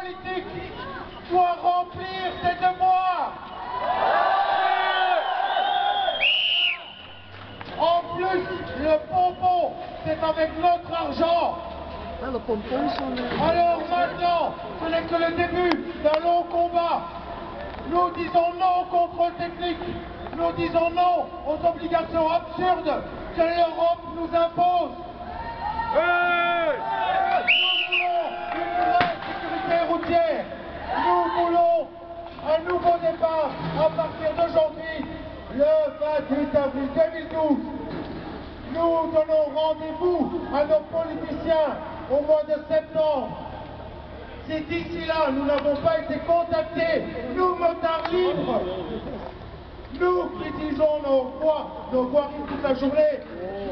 politique doit remplir ses devoirs. En plus, le pompon, c'est avec notre argent. Alors maintenant, ce n'est que le début d'un long combat. Nous disons non au contrôle technique. Nous disons non aux obligations absurdes que l'Europe nous impose. Nous voulons une vraie sécurité routière. Nous voulons un nouveau départ à partir d'aujourd'hui, le 28 avril 2012. Nous donnons rendez-vous à nos politiciens au mois de septembre. Si d'ici là nous n'avons pas été contactés, nous motards libres, nous qui disons nos voix toute la journée,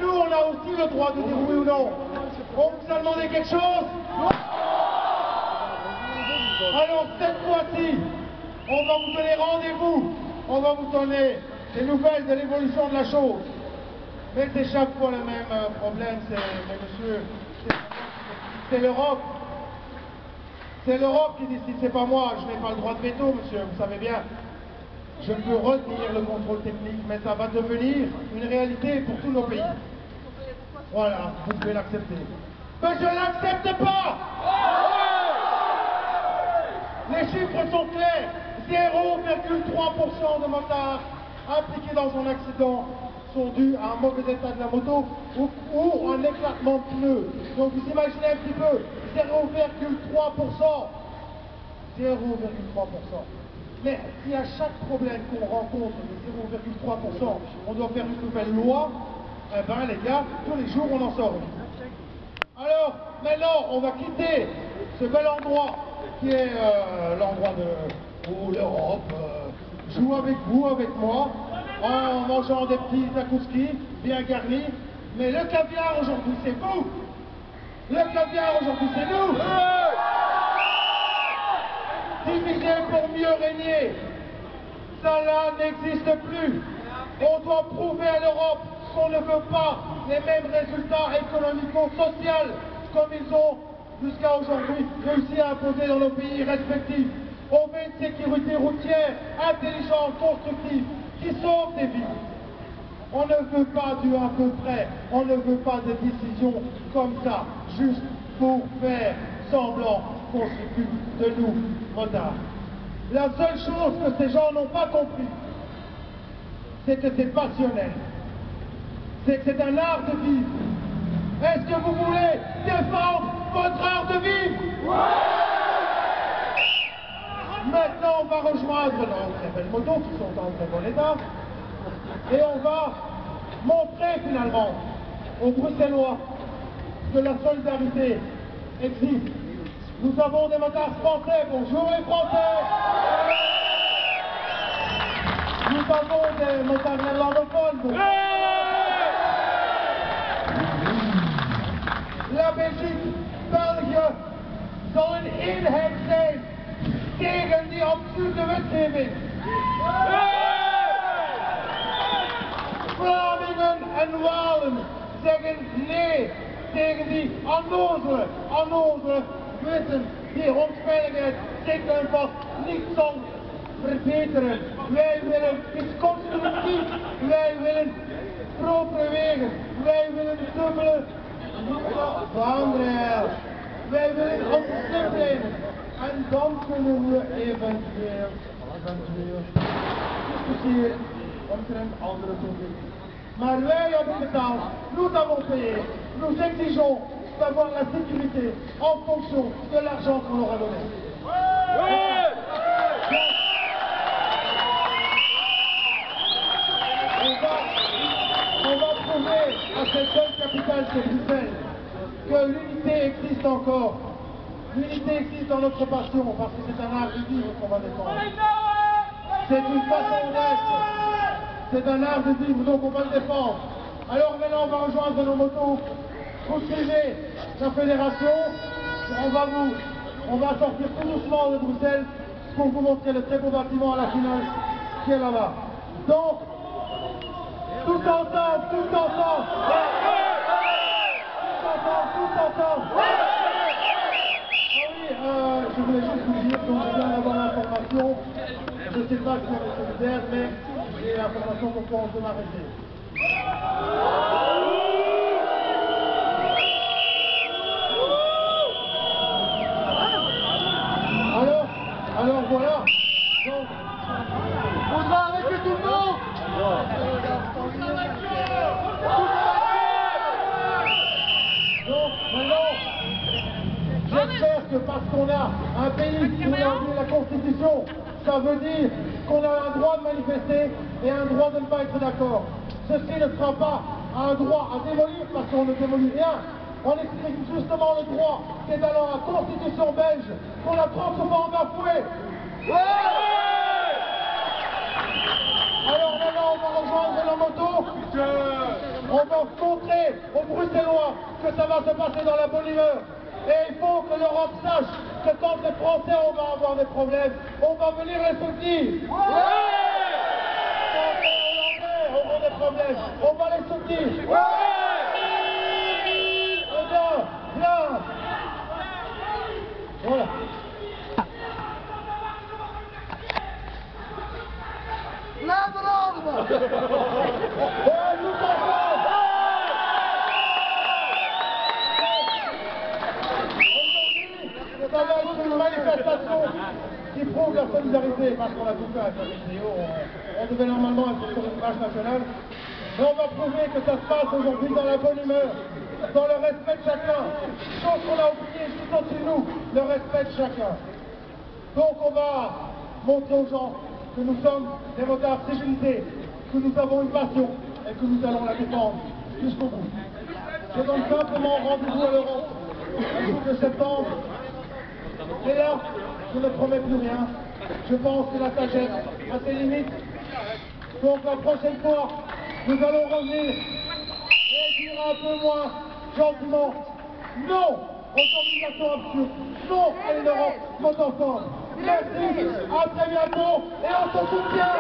nous on a aussi le droit de dire oui ou non. On vous a demandé quelque chose? Alors cette fois-ci, on va vous donner rendez-vous, on va vous donner des nouvelles de l'évolution de la chose. Mais c'est chaque fois le même problème, mais monsieur, c'est l'Europe. C'est l'Europe qui décide, c'est pas moi, je n'ai pas le droit de veto, monsieur, vous savez bien. Je peux retenir le contrôle technique, mais ça va devenir une réalité pour tous nos pays. Voilà, vous pouvez l'accepter. Mais je ne l'accepte pas! Les chiffres sont clairs, 0,3% de motards impliqués dans un accident sont dus à un mauvais état de la moto ou un éclatement de pneus. Donc vous imaginez un petit peu, 0,3%. 0,3%. Mais si à chaque problème qu'on rencontre de 0,3%, on doit faire une nouvelle loi, eh ben les gars, tous les jours on en sort. Alors, maintenant, on va quitter ce bel endroit qui est l'endroit où l'Europe joue avec vous, avec moi, en mangeant des petits zakouskis bien garnis. Mais le caviar aujourd'hui, c'est vous. Le caviar aujourd'hui, c'est nous. Diviser pour mieux régner. Ça là n'existe plus. On doit prouver à l'Europe qu'on ne veut pas les mêmes résultats économico-sociaux comme ils ont jusqu'à aujourd'hui réussi à imposer dans nos pays respectifs. On veut une sécurité routière intelligente, constructive, qui sauve des vies. On ne veut pas du à peu près, on ne veut pas de décisions comme ça, juste pour faire semblant qu'on s'occupe de nous, motards. La seule chose que ces gens n'ont pas compris, c'est que c'est passionnel. C'est que c'est un art de vivre. Est-ce que vous voulez défendre votre art de vivre? Maintenant, on va rejoindre nos très belles motos qui sont en très bon état et on va montrer finalement aux Bruxellois que la solidarité existe. Nous avons des motards français, bonjour les Français! Nous avons des motards néerlandophones. La Belgique, België zal een eenheid zijn tegen die absurde wetgeving. Vlamingen en Walen zeggen nee tegen die onnozele wetten die ons veiligheid zeker en vast niet zal verbeteren. Wij willen iets constructief, wij willen propere wegen, wij willen dubbele Vlaanderen, wij willen ontseppeling. En dan kunnen we eventueel discussiëren omtrent andere toevoegingen. Maar wij hebben betaald, nous avons payé, nous exigeons d'avoir la sécurité en fonction de l'argent qu'on leur a donné. On va prouver à cette belle capitale de Bruxelles que l'unité existe encore. L'unité existe dans notre passion, parce que c'est un art de vivre qu'on va défendre. C'est une façon d'être. C'est un art de vivre, donc on va le défendre. Alors maintenant, on va rejoindre nos motos. Vous suivez la fédération. On va sortir tout doucement de Bruxelles pour vous montrer le très beau bâtiment à la finale qui est là-bas. Donc, tout ensemble, tout ensemble. Tout ensemble, tout ensemble. Ah oui, je voulais juste vous dire qu'on vient d'avoir l'information. Je ne sais pas si on est solidaire, mais j'ai l'information qu'on peut en m'arrêter. Alors voilà. Donc, faudra arrêter tout le monde. Donc maintenant, j'espère que parce qu'on a un pays où on a oublié la Constitution, ça veut dire qu'on a un droit de manifester et un droit de ne pas être d'accord. Ceci ne sera pas un droit à démolir parce qu'on ne démolit rien. On exprime justement le droit qui est dans la Constitution belge qu'on a trop souvent bafoué. Alors maintenant on va rejoindre la moto. On va montrer aux Bruxellois que ça va se passer dans la bonne humeur. Et il faut que l'Europe sache que quand les Français on va avoir des problèmes, on va venir les soutenir. Quand les Hollandais auront des problèmes, on va les soutenir. Bien. Voilà. La brave. Ça va être une manifestation qui prouve la solidarité, parce qu'on a tout fait avec la vidéo, on devait normalement être sur une page nationale, mais on va prouver que ça se passe aujourd'hui dans la bonne humeur, dans le respect de chacun, chose qu'on a oublié juste au-dessus de nous, le respect de chacun. Donc on va montrer aux gens que nous sommes des motards civilisés, que nous avons une passion et que nous allons la défendre jusqu'au bout. Je donne simplement rendez-vous à l'Europe le 12 septembre. Et là, je ne promets plus rien. Je pense que la sagesse a ses limites. Donc la prochaine fois, nous allons revenir et dire un peu moins gentiment non aux obligations absurdes, non à une Europe tout ensemble. Merci, à très bientôt et on se soutient.